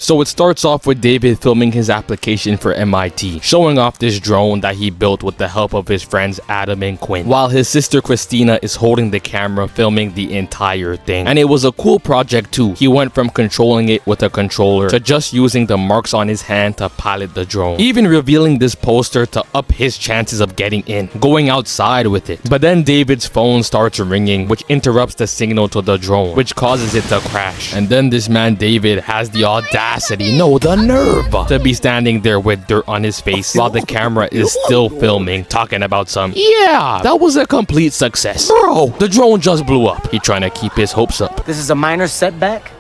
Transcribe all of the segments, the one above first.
So it starts off with David filming his application for MIT, showing off this drone that he built with the help of his friends Adam and Quinn, while his sister Christina is holding the camera filming the entire thing. And it was a cool project too. He went from controlling it with a controller to just using the marks on his hand to pilot the drone, even revealing this poster to up his chances of getting in, going outside with it. But then David's phone starts ringing, which interrupts the signal to the drone, which causes it to crash. And then this man David has the audacity, no, the nerve, to be standing there with dirt on his face while the camera is still filming, talking about some, yeah, that was a complete success. Bro, the drone just blew up. He trying to keep his hopes up. This is a minor setback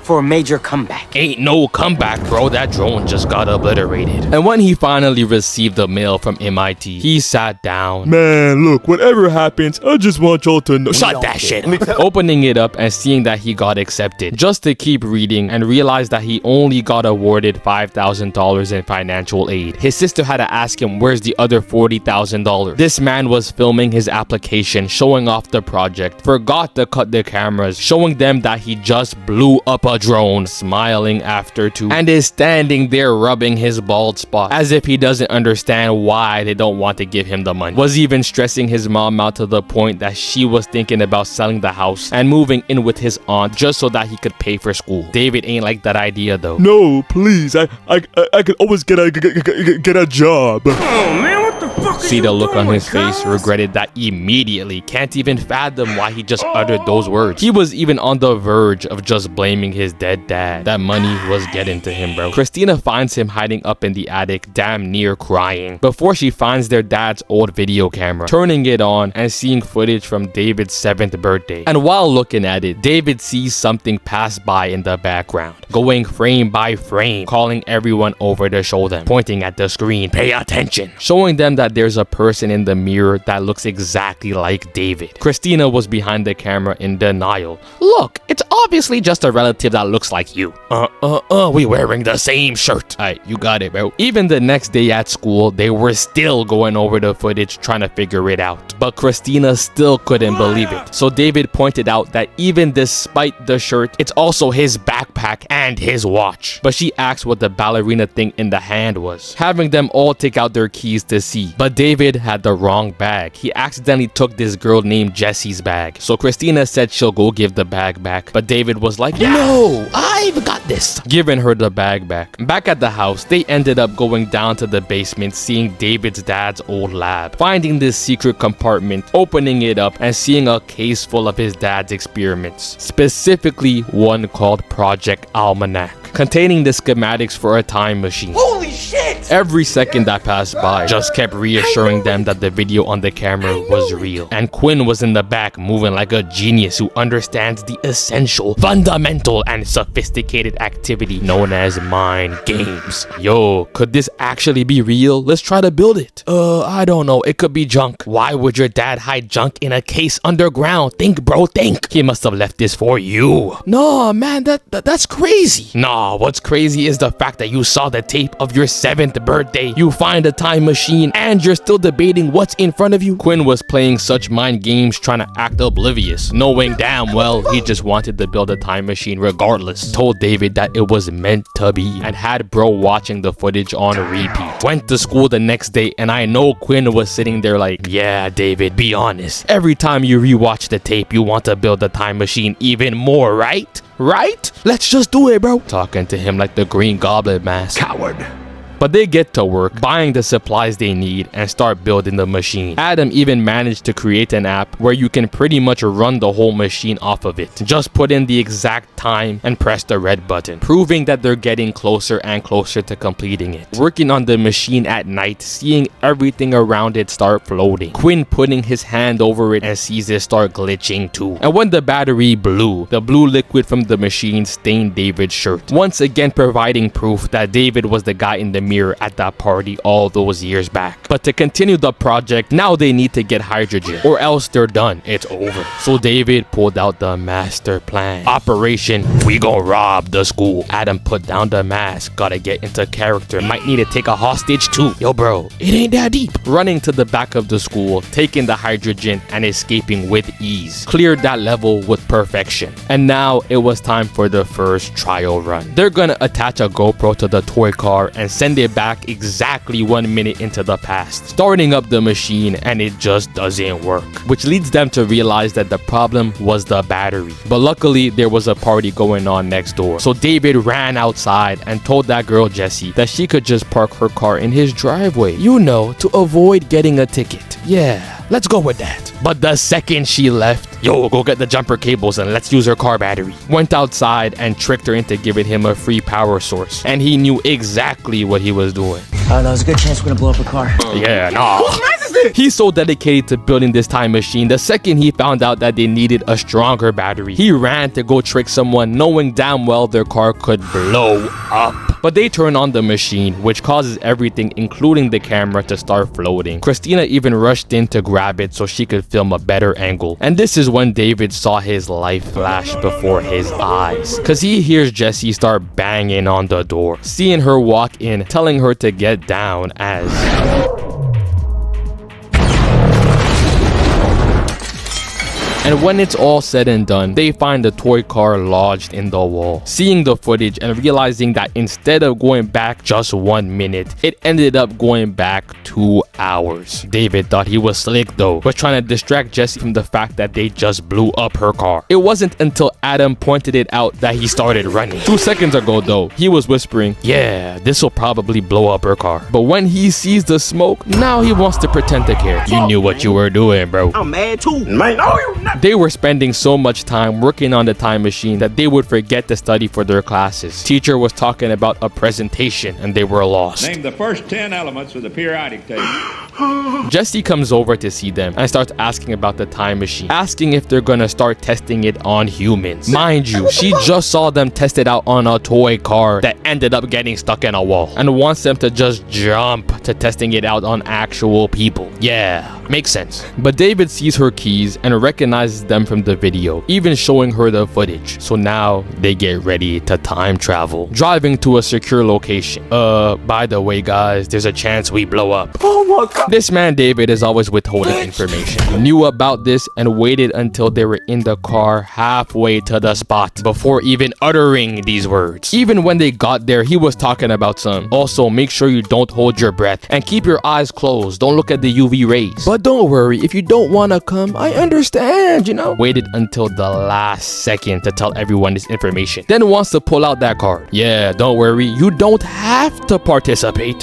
for a major comeback. Ain't no comeback, bro. That drone just got obliterated. And when he finally received the mail from MIT, he sat down. Man, look, whatever happens, I just want y'all to know. Shut that shit. Opening it up and seeing that he got accepted, just to keep reading and realize that he only got awarded $5,000 in financial aid. His sister had to ask him where's the other $40,000. This man was filming his application, showing off the project, forgot to cut the cameras, showing them that he just blew up a drone, smiling after too, and is standing there rubbing his bald spot as if he doesn't understand why they don't want to give him the money. Was even stressing his mom out to the point that she was thinking about selling the house and moving in with his aunt just so that he could pay for school. David ain't like that idea though. No, please, I could always get a job. Oh man, what the fuck? See the look on his face, regretted that immediately. Can't even fathom why he just uttered those words. He was even on the verge of just blaming his dead dad. That money was getting to him, bro. Christina finds him hiding up in the attic, damn near crying, before she finds their dad's old video camera, turning it on and seeing footage from David's 7th birthday. And while looking at it, David sees something pass by in the background, going frame by frame, calling everyone over to show them, pointing at the screen, pay attention, showing them that there's a person in the mirror that looks exactly like David. Christina was behind the camera in denial. Look, it's obviously just a relative that looks like you. We wearing the same shirt. Alright, you got it, bro. Even the next day at school, they were still going over the footage trying to figure it out. But Christina still couldn't believe it. So David pointed out that even despite the shirt, it's also his backpack and his watch. But she asked what the ballerina thing in the hand was, having them all take out their keys to see. But David had the wrong bag. He accidentally took this girl named Jessie's bag. So Christina said she'll go give the bag back. But David was like, no, I've got this, giving her the bag back. Back at the house, they ended up going down to the basement, seeing David's dad's old lab, finding this secret compartment, opening it up and seeing a case full of his dad's experiments, specifically one called Project Almanac, containing the schematics for a time machine. Holy shit! Every second that passed by just kept reassuring them that the video on the camera was real. And Quinn was in the back moving like a genius who understands the essential, fundamental, and sophisticated activity known as mind games. Yo, could this actually be real? Let's try to build it. I don't know. It could be junk. Why would your dad hide junk in a case underground? Think, bro, think. He must have left this for you. No, man, that's crazy. Nah, what's crazy is the fact that you saw the tape of your 7th birthday, you find a time machine, and you're still debating what's in front of you. Quinn was playing such mind games trying to act oblivious, knowing damn well he just wanted to build a time machine regardless. Told David that it was meant to be and had bro watching the footage on repeat. Went to school the next day and I know Quinn was sitting there like, yeah, David, be honest. Every time you rewatch the tape, you want to build the time machine even more, right? Right? Let's just do it, bro. Talking to him like the Green Goblin mask. Coward. But they get to work, buying the supplies they need and start building the machine. Adam even managed to create an app where you can pretty much run the whole machine off of it. Just put in the exact time and press the red button, proving that they're getting closer and closer to completing it. Working on the machine at night, seeing everything around it start floating. Quinn putting his hand over it and sees it start glitching too. And when the battery blew, the blue liquid from the machine stained David's shirt, once again providing proof that David was the guy in the mirror at that party all those years back. But to continue the project, now they need to get hydrogen or else they're done. It's over. So David pulled out the master plan. Operation, we gon' rob the school. Adam put down the mask. Gotta get into character. Might need to take a hostage too. Yo bro, it ain't that deep. Running to the back of the school, taking the hydrogen and escaping with ease. Cleared that level with perfection. And now it was time for the first trial run. They're gonna attach a GoPro to the toy car and send it back exactly 1 minute into the past, starting up the machine, and it just doesn't work, which leads them to realize that the problem was the battery. But luckily there was a party going on next door, so David ran outside and told that girl Jessie that she could just park her car in his driveway, you know, to avoid getting a ticket. Yeah, let's go with that. But the second she left, yo, go get the jumper cables and let's use her car battery. Went outside and tricked her into giving him a free power source, and he knew exactly what he was doing. There's a good chance we're gonna blow up a car. Yeah, nah. He's so dedicated to building this time machine. The second he found out that they needed a stronger battery, he ran to go trick someone, knowing damn well their car could blow up. But they turn on the machine, which causes everything, including the camera, to start floating. Christina even rushed in to grab it so she could film a better angle. And this is when David saw his life flash before his eyes, cause he hears Jessie start banging on the door. Seeing her walk in, telling her to get down as... And when it's all said and done, they find the toy car lodged in the wall. Seeing the footage and realizing that instead of going back just 1 minute, it ended up going back 2 hours. David thought he was slick though, was trying to distract Jessie from the fact that they just blew up her car. It wasn't until Adam pointed it out that he started running. 2 seconds ago though, he was whispering, yeah, this will probably blow up her car. But when he sees the smoke, now he wants to pretend to care. You knew what you were doing, bro. I'm mad too. Man, no, you not. They were spending so much time working on the time machine that they would forget to study for their classes. Teacher was talking about a presentation and they were lost. Name the first 10 elements of the periodic table. Jessie comes over to see them and starts asking about the time machine, asking if they're gonna start testing it on humans. Mind you, she just saw them test it out on a toy car that ended up getting stuck in a wall, and wants them to just jump to testing it out on actual people. Yeah, makes sense. But David sees her keys and recognizes them from the video, even showing her the footage. So now they get ready to time travel, driving to a secure location. By the way guys, there's a chance we blow up. Oh my God. This man David is always withholding information. Knew about this and waited until they were in the car halfway to the spot before even uttering these words. Even when they got there, he was talking about some. Also, make sure you don't hold your breath and keep your eyes closed. Don't look at the UV rays. But don't worry, if you don't want to come, I understand, you know. Waited until the last second to tell everyone this information. Then wants to pull out that card. Yeah, don't worry, you don't have to participate.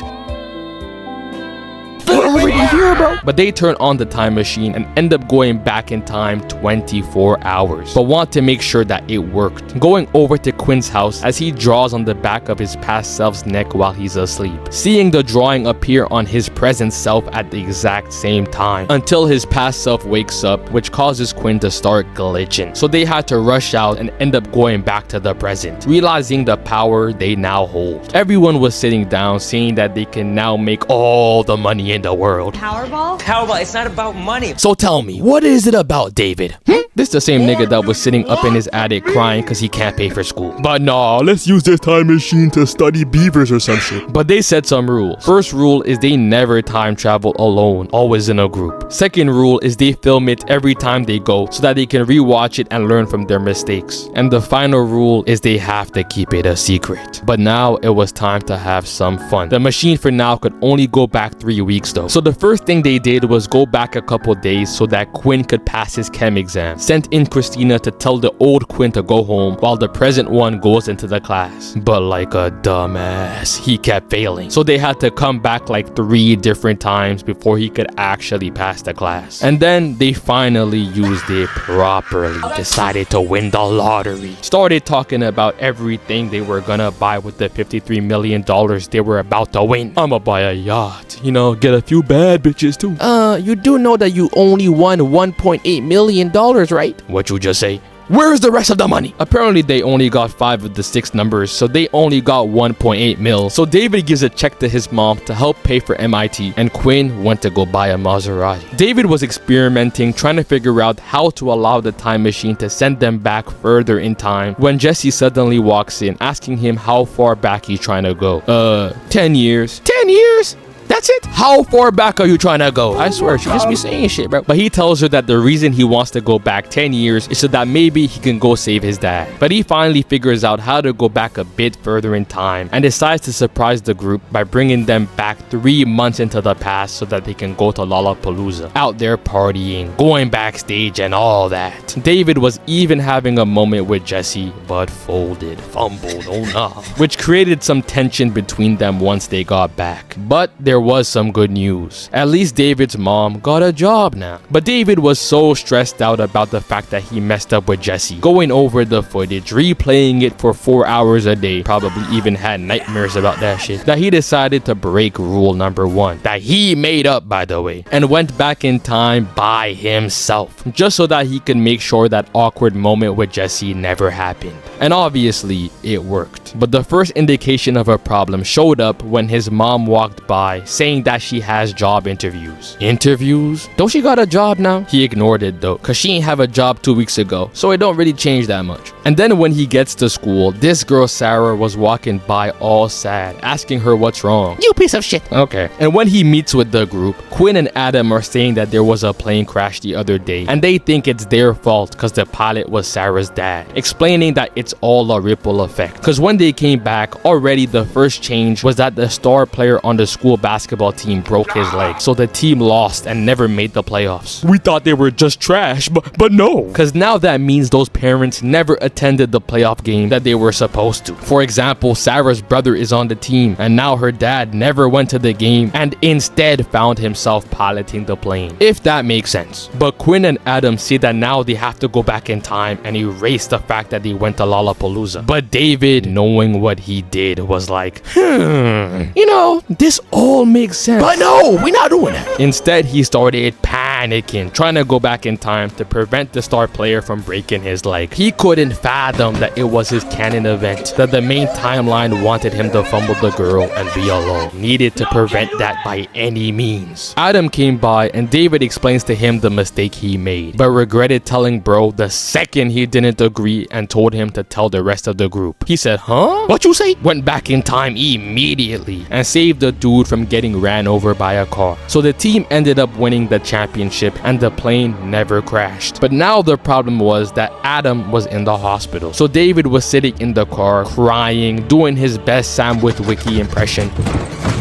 But they turn on the time machine and end up going back in time 24 hours, but want to make sure that it worked. Going over to Quinn's house as he draws on the back of his past self's neck while he's asleep, seeing the drawing appear on his present self at the exact same time, until his past self wakes up, which causes Quinn to start glitching. So they had to rush out and end up going back to the present, realizing the power they now hold. Everyone was sitting down, saying that they can now make all the money in the world. Powerball? Powerball, it's not about money. So tell me, what is it about David? This the same nigga that was sitting up in his attic crying because he can't pay for school. But nah, let's use this time machine to study beavers or some shit. But they said some rules. First rule is they never time travel alone, always in a group. Second rule is they film it every time they go so that they can rewatch it and learn from their mistakes. And the final rule is they have to keep it a secret. But now it was time to have some fun. The machine for now could only go back 3 weeks though. So the first thing they did was go back a couple days so that Quinn could pass his chem exam. Sent in Christina to tell the old Quinn to go home while the present one goes into the class. But like a dumbass, he kept failing. So they had to come back like 3 different times before he could actually pass the class. And then they finally used it properly. Decided to win the lottery. Started talking about everything they were gonna buy with the $53 million they were about to win. I'ma buy a yacht, you know, get a few bad bitches too. You do know that you only won $1.8 million, right? What you just say? Where's the rest of the money? Apparently they only got 5 of the 6 numbers, so they only got 1.8 mil. So David gives a check to his mom to help pay for MIT, and Quinn went to go buy a Maserati. David was experimenting, trying to figure out how to allow the time machine to send them back further in time, when Jesse suddenly walks in, asking him how far back he's trying to go. 10 years. 10 years? That's it? How far back are you trying to go? I swear, she just be saying shit, bro. But he tells her that the reason he wants to go back 10 years is so that maybe he can go save his dad. But he finally figures out how to go back a bit further in time and decides to surprise the group by bringing them back 3 months into the past so that they can go to Lollapalooza. Out there partying, going backstage and all that. David was even having a moment with Jesse, but fumbled, oh nah. Which created some tension between them once they got back. But there was some good news. At least David's mom got a job now. But David was so stressed out about the fact that he messed up with Jesse, going over the footage, replaying it for 4 hours a day, probably even had nightmares about that shit, that he decided to break rule number 1, that he made up, by the way, and went back in time by himself, just so that he could make sure that awkward moment with Jesse never happened. And obviously it worked. But the first indication of a problem showed up when his mom walked by, saying that she has job interviews. Interviews? Don't she got a job now? He ignored it though, cause she ain't have a job 2 weeks ago, so it don't really change that much. And then when he gets to school, this girl Sarah was walking by all sad, asking her what's wrong. You piece of shit. Okay. And when he meets with the group, Quinn and Adam are saying that there was a plane crash the other day, and they think it's their fault cause the pilot was Sarah's dad, explaining that it's all a ripple effect. Cause when they came back, already the first change was that the star player on the school basketball team broke his leg, so the team lost and never made the playoffs. We thought they were just trash, but no. Cause now that means those parents never attended the playoff game that they were supposed to. For example, Sarah's brother is on the team, and now her dad never went to the game and instead found himself piloting the plane, if that makes sense. But Quinn and Adam say that now they have to go back in time and erase the fact that they went to Lollapalooza. But David, knowing what he did, was like, you know, this all makes sense. But no, we're not doing that. Instead, he started panicking, trying to go back in time to prevent the star player from breaking his leg. He couldn't fathom that it was his canon event, that the main timeline wanted him to fumble the girl and be alone. Needed to prevent that by any means. Adam came by and David explains to him the mistake he made, but regretted telling bro the second he didn't agree and told him to tell the rest of the group. He said, huh? What you say? Went back in time immediately and saved the dude from getting ran over by a car. So the team ended up winning the championship and the plane never crashed. But now the problem was that Adam was in the hospital. So David was sitting in the car crying, doing his best Sam Witwicky impression,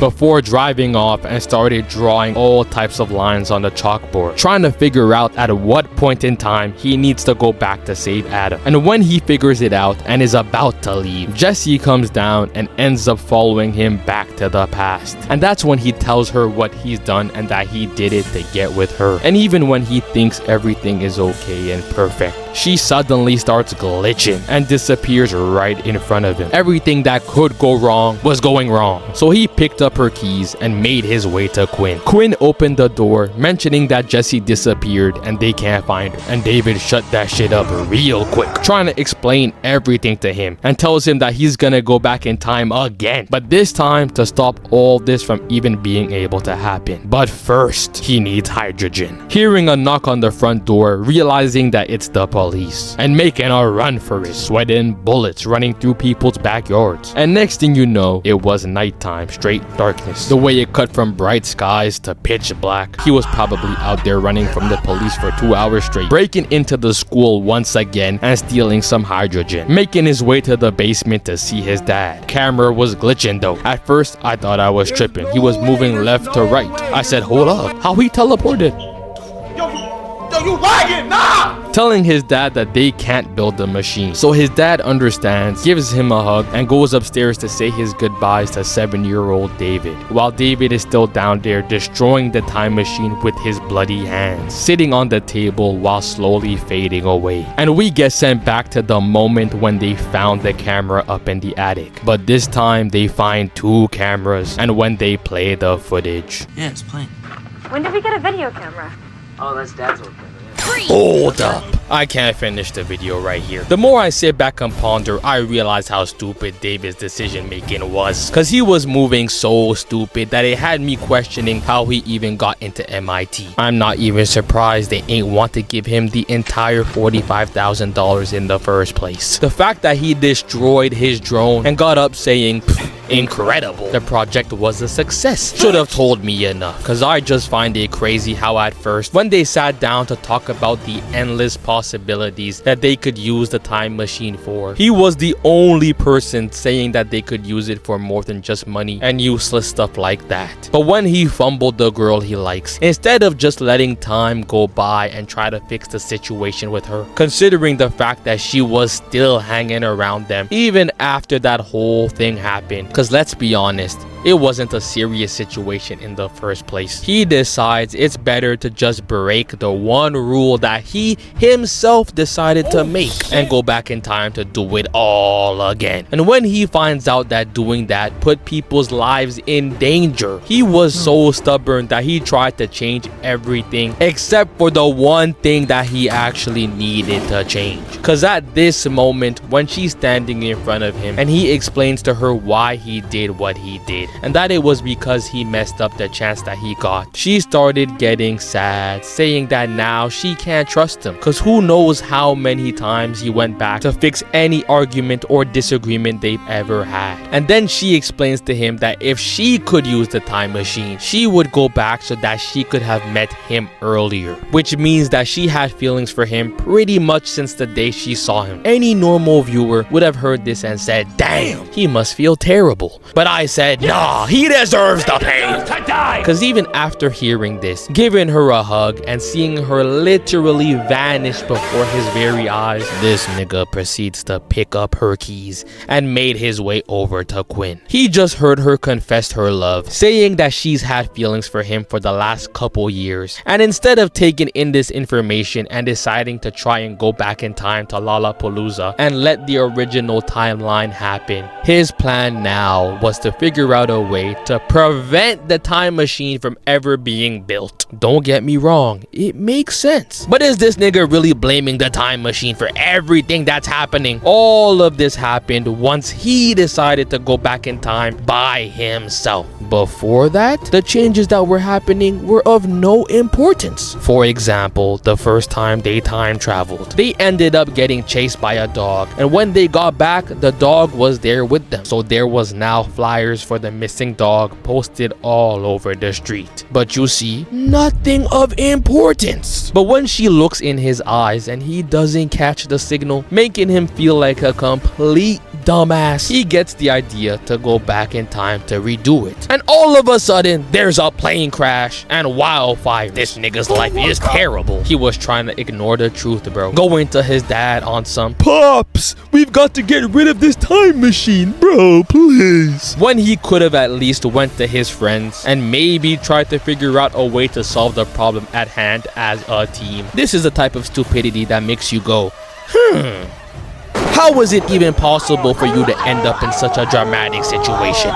before driving off and started drawing all types of lines on the chalkboard, trying to figure out at what point in time he needs to go back to save Adam. And when he figures it out and is about to leave, Jesse comes down and ends up following him back to the past. And that's when he tells her what he's done and that he did it to get with her. And even when he thinks everything is okay and perfect, she suddenly starts glitching and disappears right in front of him. Everything that could go wrong was going wrong. So he picked up her keys and made his way to Quinn. Quinn opened the door, mentioning that Jesse disappeared and they can't find her. And David shut that shit up real quick, trying to explain everything to him, and tells him that he's gonna go back in time again, but this time to stop all this from even being able to happen. But first, he needs hydrogen. Hearing a knock on the front door, realizing that it's the police, and making a run for it, sweating bullets running through people's backyards. And next thing you know, it was nighttime, straight darkness. The way it cut from bright skies to pitch black. He was probably out there running from the police for 2 hours straight, breaking into the school once again and stealing some hydrogen, making his way to the basement to see his dad. Camera was glitching though. At first, I thought I was tripping. He was moving left to right. I said, hold up, how he teleported? Yo, you lagging, nah! Telling his dad that they can't build the machine. So his dad understands, gives him a hug, and goes upstairs to say his goodbyes to 7-year-old David, while David is still down there destroying the time machine with his bloody hands, sitting on the table while slowly fading away. And we get sent back to the moment when they found the camera up in the attic. But this time they find 2 cameras, and when they play the footage. Yeah, it's playing. When did we get a video camera? Oh, that's Dad's old camera. Hold up. I can't finish the video right here. The more I sit back and ponder, I realize how stupid David's decision making was. Cause he was moving so stupid that it had me questioning how he even got into MIT. I'm not even surprised they ain't want to give him the entire $45,000 in the first place. The fact that he destroyed his drone and got up saying, incredible, the project was a success, should have told me enough. Cause I just find it crazy how at first, when they sat down to talk about the endless possibilities that they could use the time machine for, he was the only person saying that they could use it for more than just money and useless stuff like that. But when he fumbled the girl he likes, instead of just letting time go by and try to fix the situation with her, considering the fact that she was still hanging around them even after that whole thing happened, because let's be honest, it wasn't a serious situation in the first place. He decides it's better to just break the one rule that he himself decided to make and go back in time to do it all again. And when he finds out that doing that put people's lives in danger, he was so stubborn that he tried to change everything except for the one thing that he actually needed to change. Cause at this moment, when she's standing in front of him and he explains to her why he did what he did, and that it was because he messed up the chance that he got, she started getting sad, saying that now she can't trust him because who knows how many times he went back to fix any argument or disagreement they've ever had. And then she explains to him that if she could use the time machine, she would go back so that she could have met him earlier, which means that she had feelings for him pretty much since the day she saw him. Any normal viewer would have heard this and said, damn, he must feel terrible. But I said, nah, he deserves the pain to die. Cause even after hearing this, giving her a hug and seeing her literally vanish before his very eyes, this nigga proceeds to pick up her keys and made his way over to Quinn. He just heard her confess her love, saying that she's had feelings for him for the last couple years. And instead of taking in this information and deciding to try and go back in time to Lollapalooza and let the original timeline happen, his plan now was to figure out a way to prevent the time machine from ever being built. Don't get me wrong, it makes sense. But is this nigga really blaming the time machine for everything that's happening? All of this happened once he decided to go back in time by himself. Before that, the changes that were happening were of no importance. For example, the first time they time traveled, they ended up getting chased by a dog, and when they got back, the dog was there with them. So there was now flyers for the missing dog posted all over the street. But you see, nothing of importance. But when she looks in his eyes and he doesn't catch the signal, making him feel like a complete dumbass, he gets the idea to go back in time to redo it. And all of a sudden, there's a plane crash and wildfire. This nigga's life is terrible. He was trying to ignore the truth, bro. Going to his dad on some, Pops, we've got to get rid of this time machine, bro, please. when he could have at least went to his friends and maybe tried to figure out a way to solve the problem at hand as a team. This is the type of stupidity that makes you go, how was it even possible for you to end up in such a dramatic situation?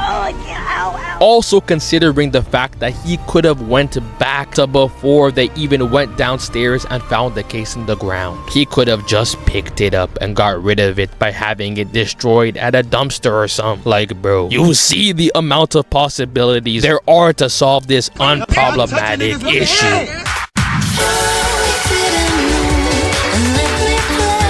Also considering the fact that he could have went back to before they even went downstairs and found the case in the ground. He could have just picked it up and got rid of it by having it destroyed at a dumpster or something. Like, bro, you see the amount of possibilities there are to solve this unproblematic issue.